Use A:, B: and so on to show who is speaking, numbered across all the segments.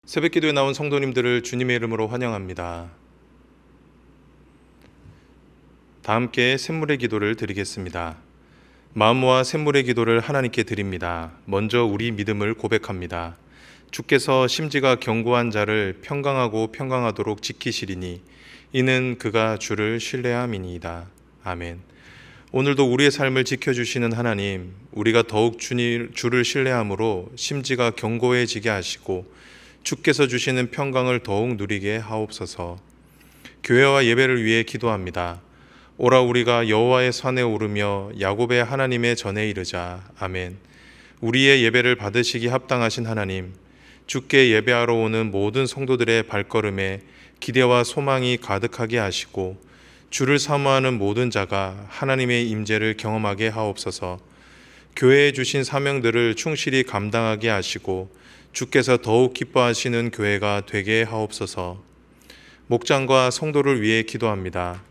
A: 새벽기도에 나온 성도님들을 주님의 이름으로 환영합니다. 다 함께 샘물의 기도를 드리겠습니다. 마음 모아 샘물의 기도를 하나님께 드립니다. 먼저 우리 믿음을 고백합니다. 주께서 심지가 견고한 자를 평강하고 평강하도록 지키시리니 이는 그가 주를 신뢰함이니이다. 아멘. 오늘도 우리의 삶을 지켜주시는 하나님, 우리가 더욱 주를 신뢰함으로 심지가 견고해지게 하시고 주께서 주시는 평강을 더욱 누리게 하옵소서. 교회와 예배를 위해 기도합니다. 오라 우리가 여호와의 산에 오르며 야곱의 하나님의 전에 이르자. 아멘. 우리의 예배를 받으시기 합당하신 하나님, 주께 예배하러 오는 모든 성도들의 발걸음에 기대와 소망이 가득하게 하시고 주를 사모하는 모든 자가 하나님의 임재를 경험하게 하옵소서. 교회에 주신 사명들을 충실히 감당하게 하시고 주께서 더욱 기뻐하시는 교회가 되게 하옵소서. 목장과 성도를 위해 기도합니다.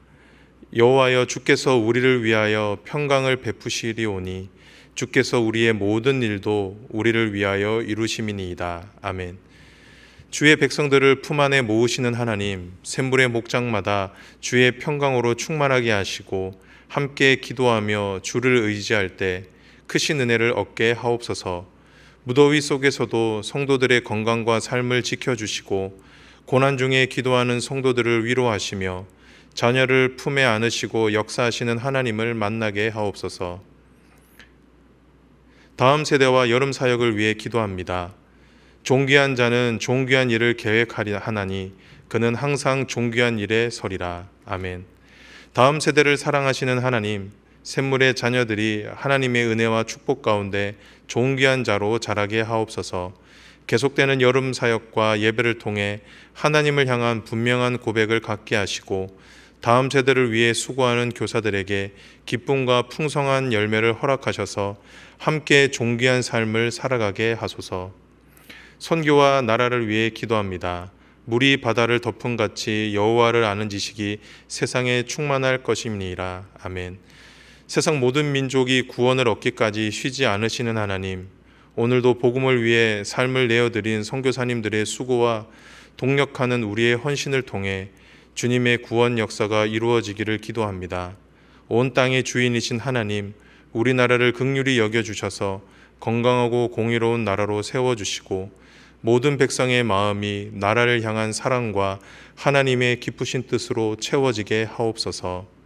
A: 여호와여, 주께서 우리를 위하여 평강을 베푸시리오니 주께서 우리의 모든 일도 우리를 위하여 이루심이니이다. 아멘. 주의 백성들을 품 안에 모으시는 하나님, 샘물의 목장마다 주의 평강으로 충만하게 하시고 함께 기도하며 주를 의지할 때 크신 은혜를 얻게 하옵소서. 무더위 속에서도 성도들의 건강과 삶을 지켜주시고 고난 중에 기도하는 성도들을 위로하시며 자녀를 품에 안으시고 역사하시는 하나님을 만나게 하옵소서. 다음 세대와 여름 사역을 위해 기도합니다. 존귀한 자는 존귀한 일을 계획하나니 그는 항상 존귀한 일에 서리라. 아멘. 다음 세대를 사랑하시는 하나님, 샘물의 자녀들이 하나님의 은혜와 축복 가운데 존귀한 자로 자라게 하옵소서. 계속되는 여름 사역과 예배를 통해 하나님을 향한 분명한 고백을 갖게 하시고 다음 세대를 위해 수고하는 교사들에게 기쁨과 풍성한 열매를 허락하셔서 함께 존귀한 삶을 살아가게 하소서. 선교와 나라를 위해 기도합니다. 물이 바다를 덮은 같이 여호와를 아는 지식이 세상에 충만할 것임이니라. 아멘. 세상 모든 민족이 구원을 얻기까지 쉬지 않으시는 하나님, 오늘도 복음을 위해 삶을 내어드린 선교사님들의 수고와 동력하는 우리의 헌신을 통해 주님의 구원 역사가 이루어지기를 기도합니다. 온 땅의 주인이신 하나님, 우리나라를 긍휼히 여겨주셔서 건강하고 공의로운 나라로 세워주시고 모든 백성의 마음이 나라를 향한 사랑과 하나님의 기쁘신 뜻으로 채워지게 하옵소서.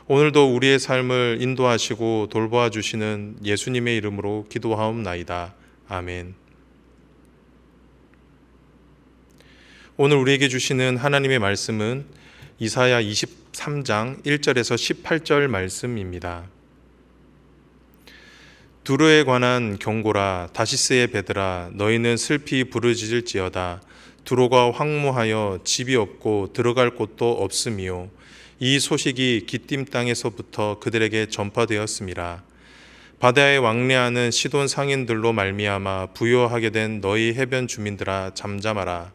A: 오늘도 우리의 삶을 인도하시고 돌보아 주시는 예수님의 이름으로 기도하옵나이다. 아멘. 오늘 우리에게 주시는 하나님의 말씀은 이사야 23장 1절에서 18절 말씀입니다. 두로에 관한 경고라. 다시스의 배들아, 너희는 슬피 부르짖을지어다. 두로가 황무하여 집이 없고 들어갈 곳도 없음이요, 이 소식이 기띔 땅에서부터 그들에게 전파되었음이라. 바다에 왕래하는 시돈 상인들로 말미암아 부요하게 된 너희 해변 주민들아, 잠잠하라.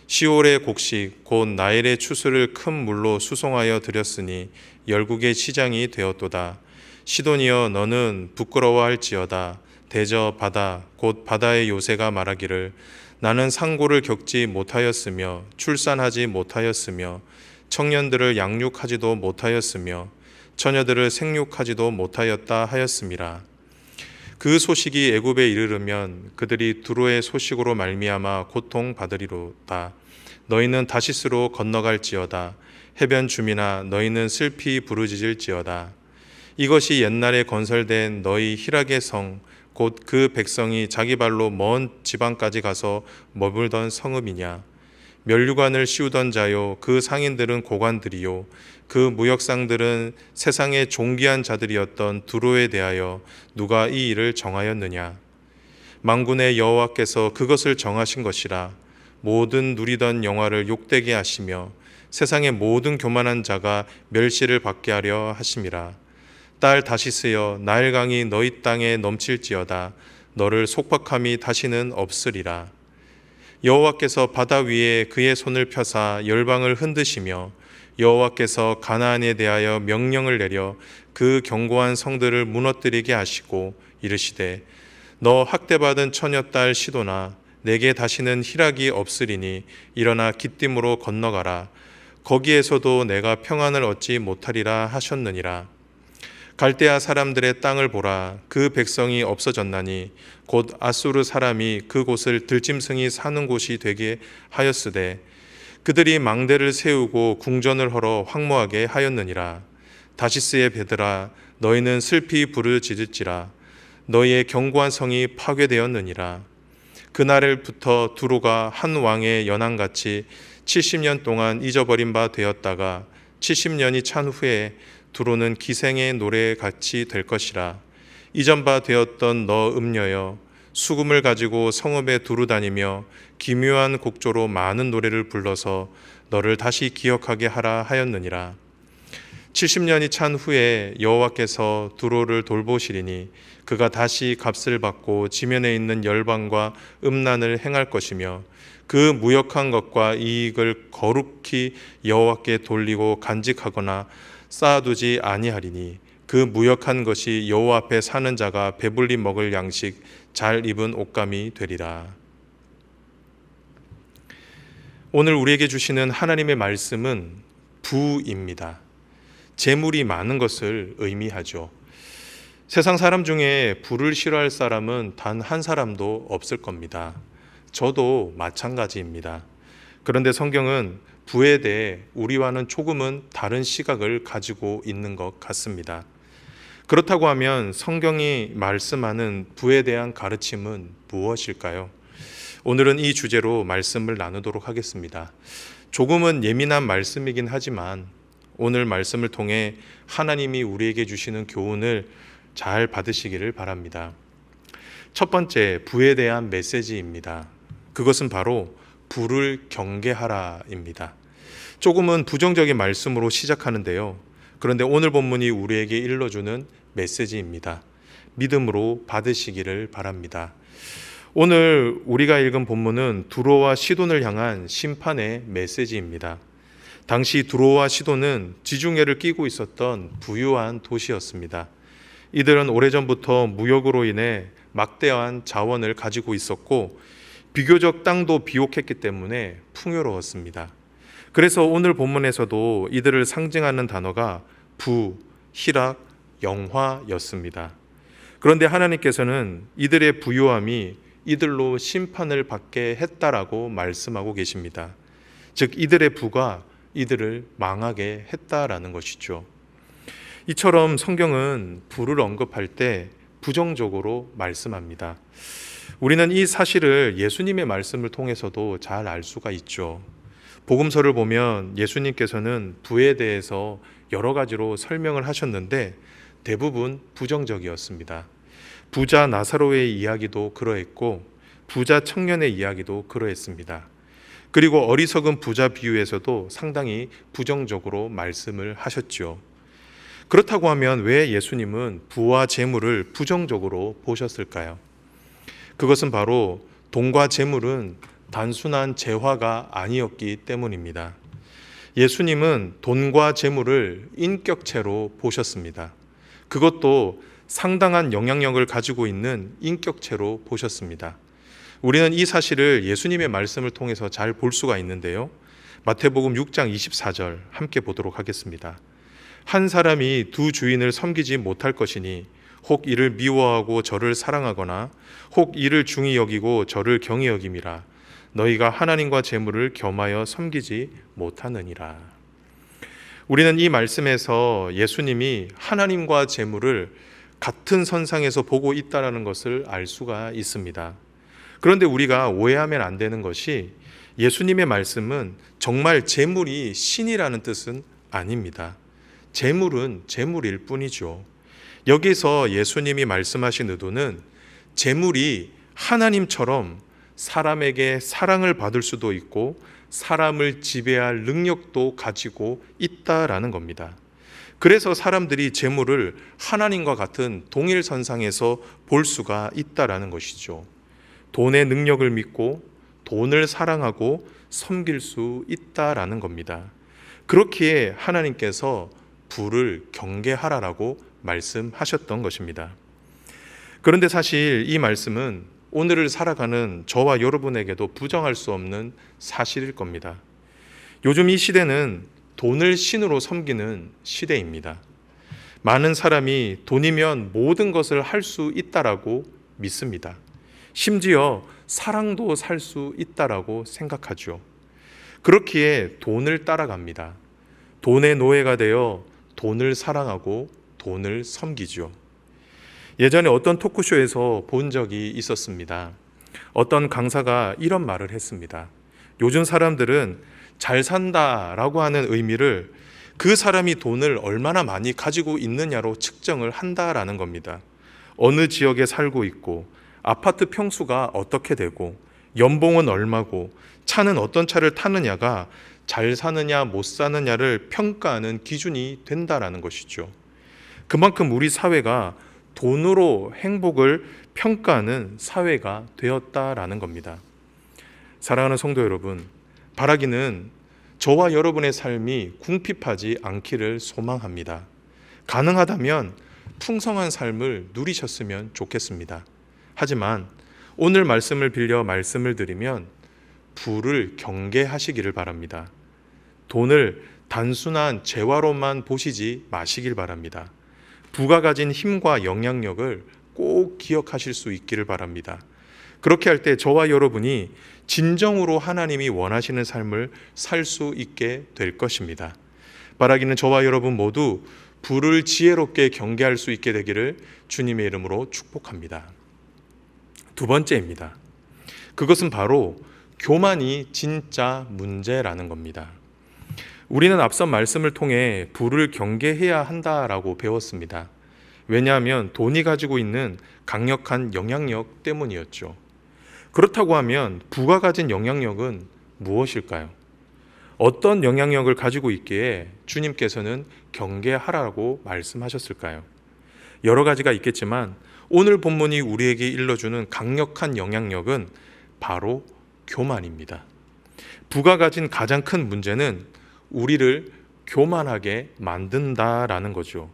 A: 시올의 곡식 곧 나일의 추수를 큰 물로 수송하여 드렸으니 열국의 시장이 되었도다. 시돈이여, 너는 부끄러워할지어다. 대저 바다 곧 바다의 요새가 말하기를 나는 상고를 겪지 못하였으며 출산하지 못하였으며 청년들을 양육하지도 못하였으며 처녀들을 생육하지도 못하였다 하였음이라. 그 소식이 애굽에 이르르면 그들이 두로의 소식으로 말미암아 고통받으리로다. 너희는 다시스로 건너갈지어다. 해변 주민아, 너희는 슬피 부르짖을지어다. 이것이 옛날에 건설된 너희 희락의 성, 곧 그 백성이 자기 발로 먼 지방까지 가서 머물던 성읍이냐. 면류관을 씌우던 자요, 그 상인들은 고관들이요, 그 무역상들은 세상의 존귀한 자들이었던 두로에 대하여 누가 이 일을 정하였느냐. 만군의 여호와께서 그것을 정하신 것이라. 모든 누리던 영화를 욕되게 하시며 세상의 모든 교만한 자가 멸시를 받게 하려 하심이라. 딸 다시스여, 나일강이 너희 땅에 넘칠지어다. 너를 속박함이 다시는 없으리라. 여호와께서 바다 위에 그의 손을 펴사 열방을 흔드시며 여호와께서 가나안에 대하여 명령을 내려 그 견고한 성들을 무너뜨리게 하시고 이르시되, 너 학대받은 처녀딸 시도나 내게 다시는 희락이 없으리니 일어나 기띔으로 건너가라. 거기에서도 내가 평안을 얻지 못하리라 하셨느니라. 갈대아 사람들의 땅을 보라. 그 백성이 없어졌나니 곧 아수르 사람이 그곳을 들짐승이 사는 곳이 되게 하였으되 그들이 망대를 세우고 궁전을 헐어 황무하게 하였느니라. 다시스의 배들아, 너희는 슬피 부르짖을지라. 너희의 견고한 성이 파괴되었느니라. 그날부터 두로가 한 왕의 연한같이 70년 동안 잊어버린 바 되었다가 70년이 찬 후에 두로는 기생의 노래같이 될 것이라. 이전 바 되었던 너 음녀여, 수금을 가지고 성읍에 두루 다니며 기묘한 곡조로 많은 노래를 불러서 너를 다시 기억하게 하라 하였느니라. 70년이 찬 후에 여호와께서 두로를 돌보시리니 그가 다시 값을 받고 지면에 있는 열방과 음란을 행할 것이며 그 무역한 것과 이익을 거룩히 여호와께 돌리고 간직하거나 쌓아두지 아니하리니 그 무역한 것이 여호와 앞에 사는 자가 배불리 먹을 양식 잘 입은 옷감이 되리라. 오늘 우리에게 주시는 하나님의 말씀은 부입니다. 재물이 많은 것을 의미하죠. 세상 사람 중에 부를 싫어할 사람은 단 한 사람도 없을 겁니다. 저도 마찬가지입니다. 그런데 성경은 부에 대해 우리와는 조금은 다른 시각을 가지고 있는 것 같습니다. 그렇다고 하면 성경이 말씀하는 부에 대한 가르침은 무엇일까요? 오늘은 이 주제로 말씀을 나누도록 하겠습니다. 조금은 예민한 말씀이긴 하지만 오늘 말씀을 통해 하나님이 우리에게 주시는 교훈을 잘 받으시기를 바랍니다. 첫 번째, 부에 대한 메시지입니다. 그것은 바로 부를 경계하라입니다. 조금은 부정적인 말씀으로 시작하는데요. 그런데 오늘 본문이 우리에게 일러주는 메시지입니다. 믿음으로 받으시기를 바랍니다. 오늘 우리가 읽은 본문은 두로와 시돈을 향한 심판의 메시지입니다. 당시 두로와 시돈은 지중해를 끼고 있었던 부유한 도시였습니다. 이들은 오래전부터 무역으로 인해 막대한 자원을 가지고 있었고 비교적 땅도 비옥했기 때문에 풍요로웠습니다. 그래서 오늘 본문에서도 이들을 상징하는 단어가 부, 희락, 영화였습니다. 그런데 하나님께서는 이들의 부유함이 이들로 심판을 받게 했다라고 말씀하고 계십니다. 즉 이들의 부가 이들을 망하게 했다라는 것이죠. 이처럼 성경은 부를 언급할 때 부정적으로 말씀합니다. 우리는 이 사실을 예수님의 말씀을 통해서도 잘 알 수가 있죠. 복음서를 보면 예수님께서는 부에 대해서 여러 가지로 설명을 하셨는데 대부분 부정적이었습니다. 부자 나사로의 이야기도 그러했고 부자 청년의 이야기도 그러했습니다. 그리고 어리석은 부자 비유에서도 상당히 부정적으로 말씀을 하셨죠. 그렇다고 하면 왜 예수님은 부와 재물을 부정적으로 보셨을까요? 그것은 바로 돈과 재물은 단순한 재화가 아니었기 때문입니다. 예수님은 돈과 재물을 인격체로 보셨습니다. 그것도 상당한 영향력을 가지고 있는 인격체로 보셨습니다. 우리는 이 사실을 예수님의 말씀을 통해서 잘 볼 수가 있는데요. 마태복음 6장 24절 함께 보도록 하겠습니다. 한 사람이 두 주인을 섬기지 못할 것이니 혹 이를 미워하고 저를 사랑하거나 혹 이를 중히 여기고 저를 경히 여김이라. 너희가 하나님과 재물을 겸하여 섬기지 못하느니라. 우리는 이 말씀에서 예수님이 하나님과 재물을 같은 선상에서 보고 있다는 것을 알 수가 있습니다. 그런데 우리가 오해하면 안 되는 것이 예수님의 말씀은 정말 재물이 신이라는 뜻은 아닙니다. 재물은 재물일 뿐이죠. 여기서 예수님이 말씀하신 의도는 재물이 하나님처럼 사람에게 사랑을 받을 수도 있고 사람을 지배할 능력도 가지고 있다라는 겁니다. 그래서 사람들이 재물을 하나님과 같은 동일선상에서 볼 수가 있다라는 것이죠. 돈의 능력을 믿고 돈을 사랑하고 섬길 수 있다라는 겁니다. 그렇기에 하나님께서 부를 경계하라라고 말씀하셨던 것입니다. 그런데 사실 이 말씀은 오늘을 살아가는 저와 여러분에게도 부정할 수 없는 사실일 겁니다. 요즘 이 시대는 돈을 신으로 섬기는 시대입니다. 많은 사람이 돈이면 모든 것을 할 수 있다라고 믿습니다. 심지어 사랑도 살 수 있다라고 생각하죠. 그렇기에 돈을 따라갑니다. 돈의 노예가 되어 돈을 사랑하고 돈을 섬기죠. 예전에 어떤 토크쇼에서 본 적이 있었습니다. 어떤 강사가 이런 말을 했습니다. 요즘 사람들은 잘 산다라고 하는 의미를 그 사람이 돈을 얼마나 많이 가지고 있느냐로 측정을 한다라는 겁니다. 어느 지역에 살고 있고, 아파트 평수가 어떻게 되고, 연봉은 얼마고, 차는 어떤 차를 타느냐가 잘 사느냐 못 사느냐를 평가하는 기준이 된다라는 것이죠. 그만큼 우리 사회가 돈으로 행복을 평가하는 사회가 되었다라는 겁니다. 사랑하는 성도 여러분, 바라기는 저와 여러분의 삶이 궁핍하지 않기를 소망합니다. 가능하다면 풍성한 삶을 누리셨으면 좋겠습니다. 하지만 오늘 말씀을 빌려 말씀을 드리면 부를 경계하시기를 바랍니다. 돈을 단순한 재화로만 보시지 마시길 바랍니다. 부가 가진 힘과 영향력을 꼭 기억하실 수 있기를 바랍니다. 그렇게 할 때 저와 여러분이 진정으로 하나님이 원하시는 삶을 살 수 있게 될 것입니다. 바라기는 저와 여러분 모두 부를 지혜롭게 경계할 수 있게 되기를 주님의 이름으로 축복합니다. 두 번째입니다. 그것은 바로 교만이 진짜 문제라는 겁니다. 우리는 앞선 말씀을 통해 부를 경계해야 한다라고 배웠습니다. 왜냐하면 돈이 가지고 있는 강력한 영향력 때문이었죠. 그렇다고 하면 부가 가진 영향력은 무엇일까요? 어떤 영향력을 가지고 있기에 주님께서는 경계하라고 말씀하셨을까요? 여러 가지가 있겠지만 오늘 본문이 우리에게 일러주는 강력한 영향력은 바로 교만입니다. 부가 가진 가장 큰 문제는 우리를 교만하게 만든다라는 거죠.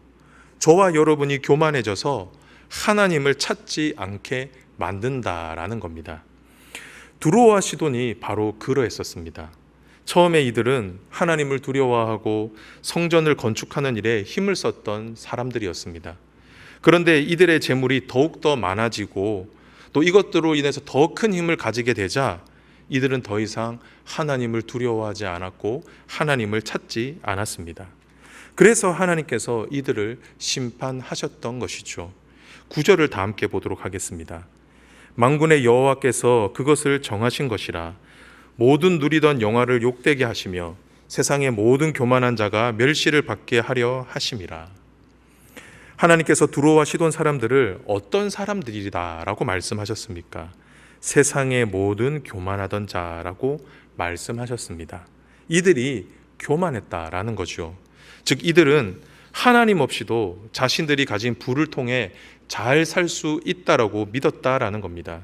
A: 저와 여러분이 교만해져서 하나님을 찾지 않게 만든다라는 겁니다. 두로와 시돈이 바로 그러했었습니다. 처음에 이들은 하나님을 두려워하고 성전을 건축하는 일에 힘을 썼던 사람들이었습니다. 그런데 이들의 재물이 더욱더 많아지고 또 이것들로 인해서 더 큰 힘을 가지게 되자 이들은 더 이상 하나님을 두려워하지 않았고 하나님을 찾지 않았습니다. 그래서 하나님께서 이들을 심판하셨던 것이죠. 9절을 다 함께 보도록 하겠습니다. 만군의 여호와께서 그것을 정하신 것이라. 모든 누리던 영화를 욕되게 하시며 세상의 모든 교만한 자가 멸시를 받게 하려 하심이라. 하나님께서 두로와 시돈 사람들을 어떤 사람들이다라고 말씀하셨습니까? 세상의 모든 교만하던 자라고 말씀하셨습니다. 이들이 교만했다라는 거죠. 즉 이들은 하나님 없이도 자신들이 가진 부를 통해 잘 살 수 있다라고 믿었다라는 겁니다.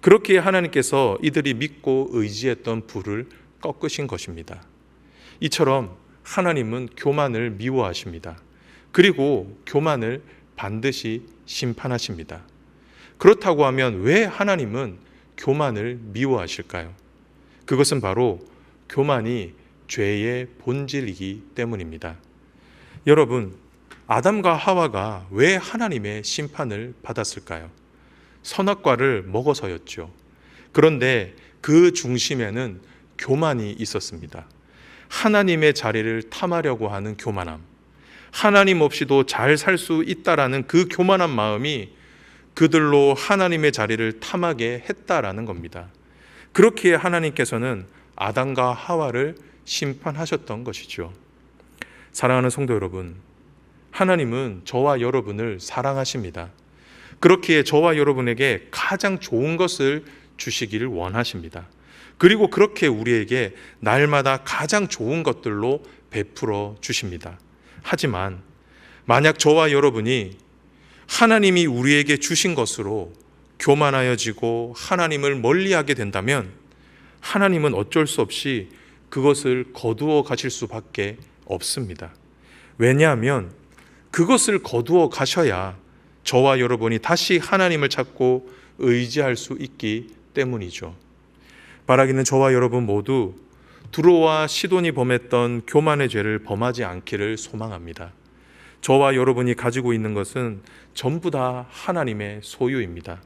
A: 그렇기에 하나님께서 이들이 믿고 의지했던 부를 꺾으신 것입니다. 이처럼 하나님은 교만을 미워하십니다. 그리고 교만을 반드시 심판하십니다. 그렇다고 하면 왜 하나님은 교만을 미워하실까요? 그것은 바로 교만이 죄의 본질이기 때문입니다. 여러분, 아담과 하와가 왜 하나님의 심판을 받았을까요? 선악과를 먹어서였죠. 그런데 그 중심에는 교만이 있었습니다. 하나님의 자리를 탐하려고 하는 교만함, 하나님 없이도 잘 살 수 있다라는 그 교만한 마음이 그들로 하나님의 자리를 탐하게 했다라는 겁니다. 그렇기에 하나님께서는 아담과 하와를 심판하셨던 것이죠. 사랑하는 성도 여러분, 하나님은 저와 여러분을 사랑하십니다. 그렇기에 저와 여러분에게 가장 좋은 것을 주시기를 원하십니다. 그리고 그렇게 우리에게 날마다 가장 좋은 것들로 베풀어 주십니다. 하지만 만약 저와 여러분이 하나님이 우리에게 주신 것으로 교만하여지고 하나님을 멀리하게 된다면 하나님은 어쩔 수 없이 그것을 거두어 가실 수밖에 없습니다. 왜냐하면 그것을 거두어 가셔야 저와 여러분이 다시 하나님을 찾고 의지할 수 있기 때문이죠. 바라기는 저와 여러분 모두 두로와 시돈이 범했던 교만의 죄를 범하지 않기를 소망합니다. 저와 여러분이 가지고 있는 것은 전부 다 하나님의 소유입니다.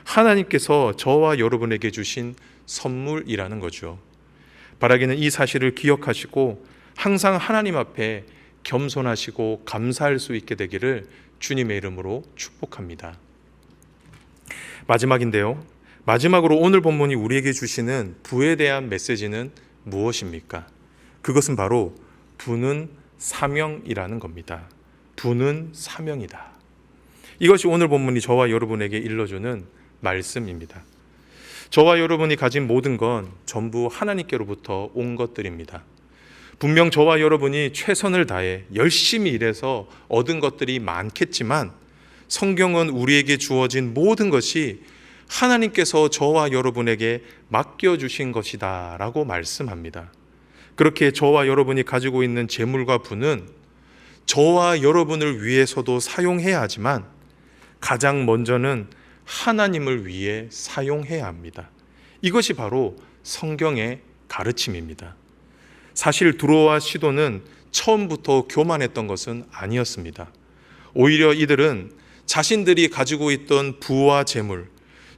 A: 하나님께서 저와 여러분에게 주신 선물이라는 거죠. 바라기는 이 사실을 기억하시고 항상 하나님 앞에 겸손하시고 감사할 수 있게 되기를 주님의 이름으로 축복합니다. 마지막인데요. 마지막으로 오늘 본문이 우리에게 주시는 부에 대한 메시지는 무엇입니까? 그것은 바로 부는 사명이라는 겁니다. 부는 사명이다. 이것이 오늘 본문이 저와 여러분에게 일러주는 말씀입니다. 저와 여러분이 가진 모든 건 전부 하나님께로부터 온 것들입니다. 분명 저와 여러분이 최선을 다해 열심히 일해서 얻은 것들이 많겠지만 성경은 우리에게 주어진 모든 것이 하나님께서 저와 여러분에게 맡겨주신 것이다 라고 말씀합니다. 그렇게 저와 여러분이 가지고 있는 재물과 부는 저와 여러분을 위해서도 사용해야 하지만 가장 먼저는 하나님을 위해 사용해야 합니다. 이것이 바로 성경의 가르침입니다. 사실 두로와 시돈은 처음부터 교만했던 것은 아니었습니다. 오히려 이들은 자신들이 가지고 있던 부와 재물,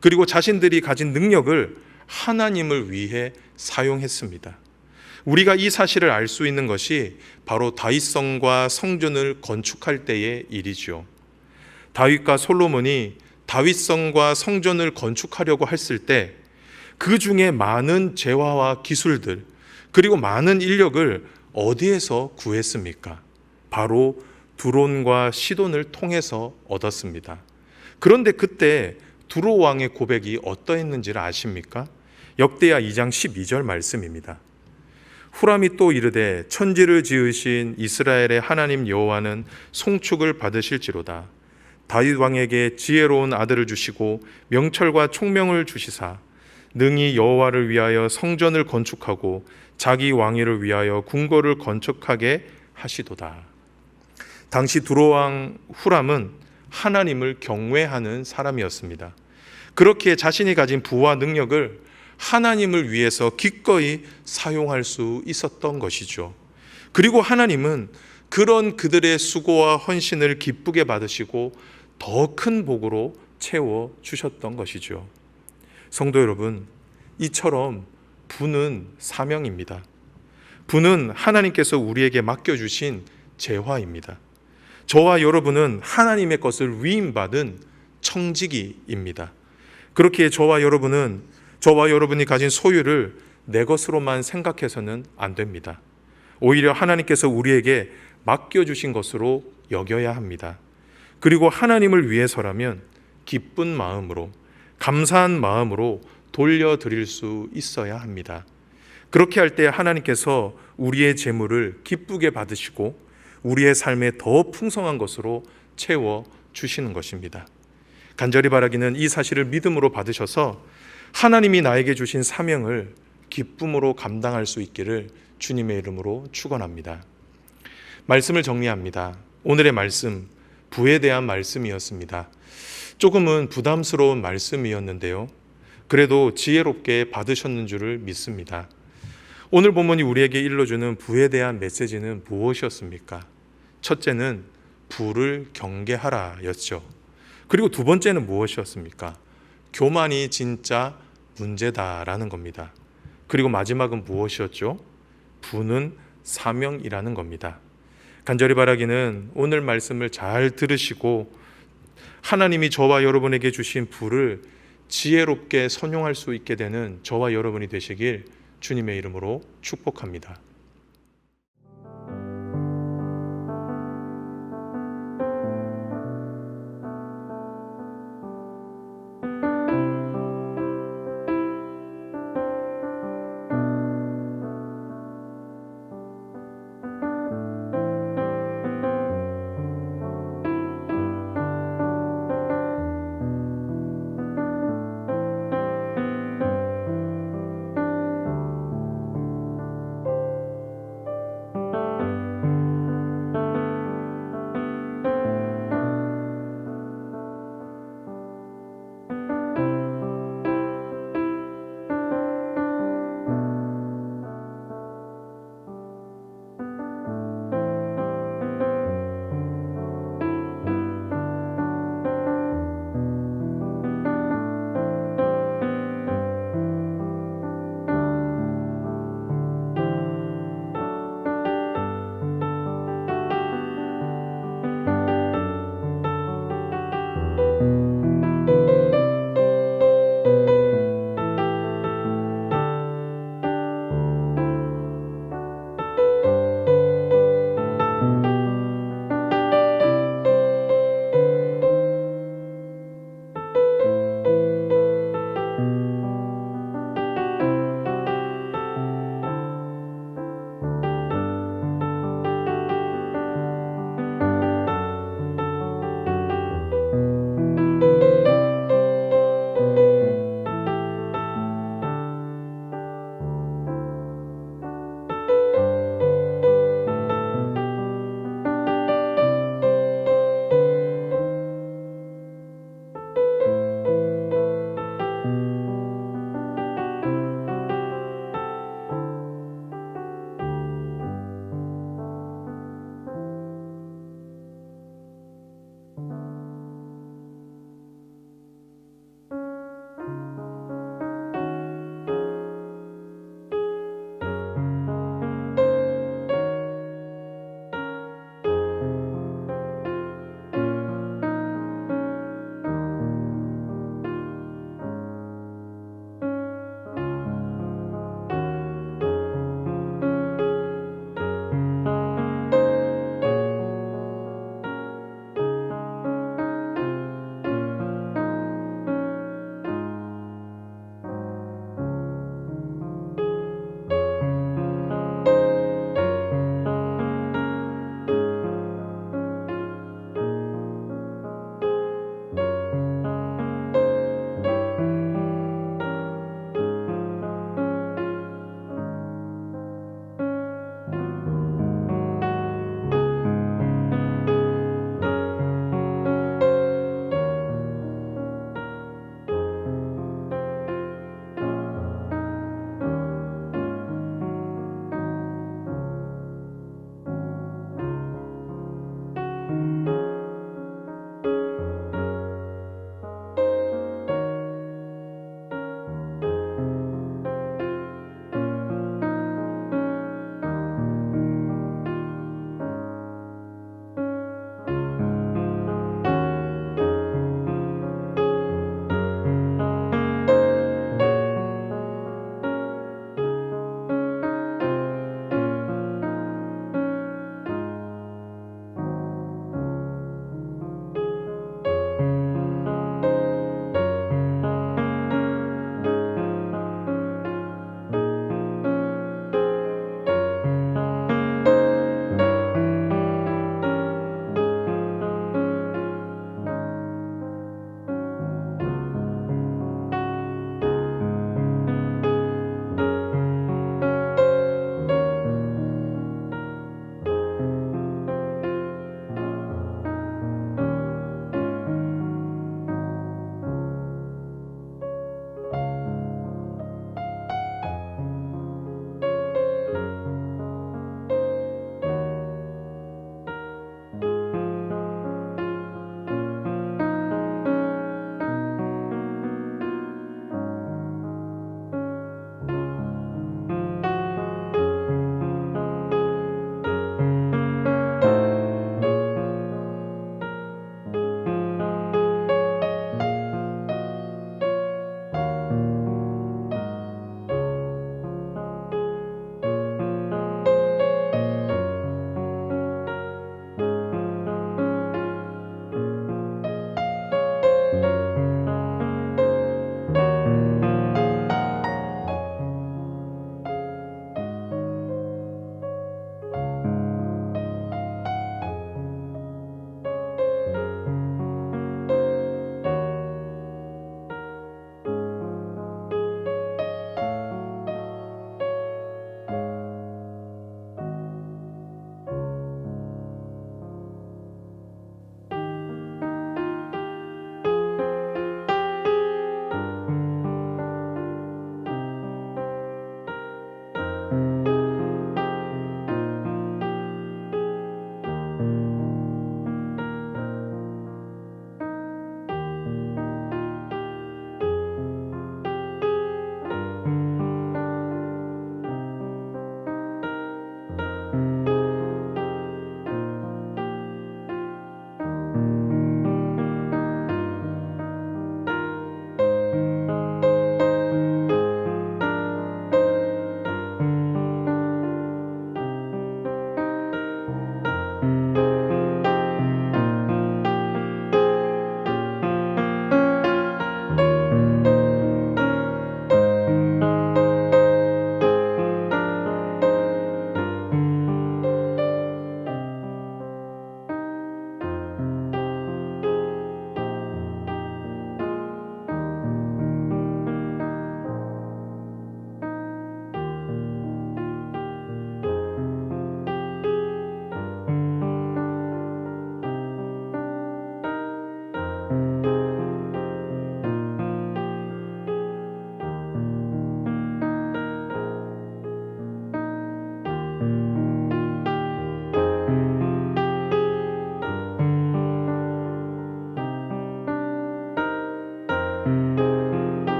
A: 그리고 자신들이 가진 능력을 하나님을 위해 사용했습니다. 우리가 이 사실을 알 수 있는 것이 바로 다윗성과 성전을 건축할 때의 일이죠. 다윗과 솔로몬이 다윗성과 성전을 건축하려고 했을 때 그 중에 많은 재화와 기술들, 그리고 많은 인력을 어디에서 구했습니까? 바로 두론과 시돈을 통해서 얻었습니다. 그런데 그때 두로 왕의 고백이 어떠했는지를 아십니까? 역대하 2장 12절 말씀입니다. 후람이 또 이르되 천지를 지으신 이스라엘의 하나님 여호와는 송축을 받으실지로다. 다윗 왕에게 지혜로운 아들을 주시고 명철과 총명을 주시사 능히 여호와를 위하여 성전을 건축하고 자기 왕위를 위하여 궁궐을 건축하게 하시도다. 당시 두로 왕 후람은 하나님을 경외하는 사람이었습니다. 그렇게 자신이 가진 부와 능력을 하나님을 위해서 기꺼이 사용할 수 있었던 것이죠. 그리고 하나님은 그런 그들의 수고와 헌신을 기쁘게 받으시고 더 큰 복으로 채워 주셨던 것이죠. 성도 여러분, 이처럼 부는 사명입니다. 부는 하나님께서 우리에게 맡겨주신 재화입니다. 저와 여러분은 하나님의 것을 위임받은 청지기입니다. 그렇게 저와 여러분이 가진 소유를 내 것으로만 생각해서는 안 됩니다. 오히려 하나님께서 우리에게 맡겨주신 것으로 여겨야 합니다. 그리고 하나님을 위해서라면 기쁜 마음으로, 감사한 마음으로 돌려드릴 수 있어야 합니다. 그렇게 할 때 하나님께서 우리의 재물을 기쁘게 받으시고 우리의 삶에 더 풍성한 것으로 채워 주시는 것입니다. 간절히 바라기는 이 사실을 믿음으로 받으셔서 하나님이 나에게 주신 사명을 기쁨으로 감당할 수 있기를 주님의 이름으로 축원합니다. 말씀을 정리합니다. 오늘의 말씀, 부에 대한 말씀이었습니다. 조금은 부담스러운 말씀이었는데요. 그래도 지혜롭게 받으셨는 줄을 믿습니다. 오늘 본문이 우리에게 일러주는 부에 대한 메시지는 무엇이었습니까? 첫째는 부를 경계하라 였죠. 그리고 두 번째는 무엇이었습니까? 교만이 진짜 문제다라는 겁니다. 그리고 마지막은 무엇이었죠? 부는 사명이라는 겁니다. 간절히 바라기는 오늘 말씀을 잘 들으시고 하나님이 저와 여러분에게 주신 부를 지혜롭게 선용할 수 있게 되는 저와 여러분이 되시길 주님의 이름으로 축복합니다.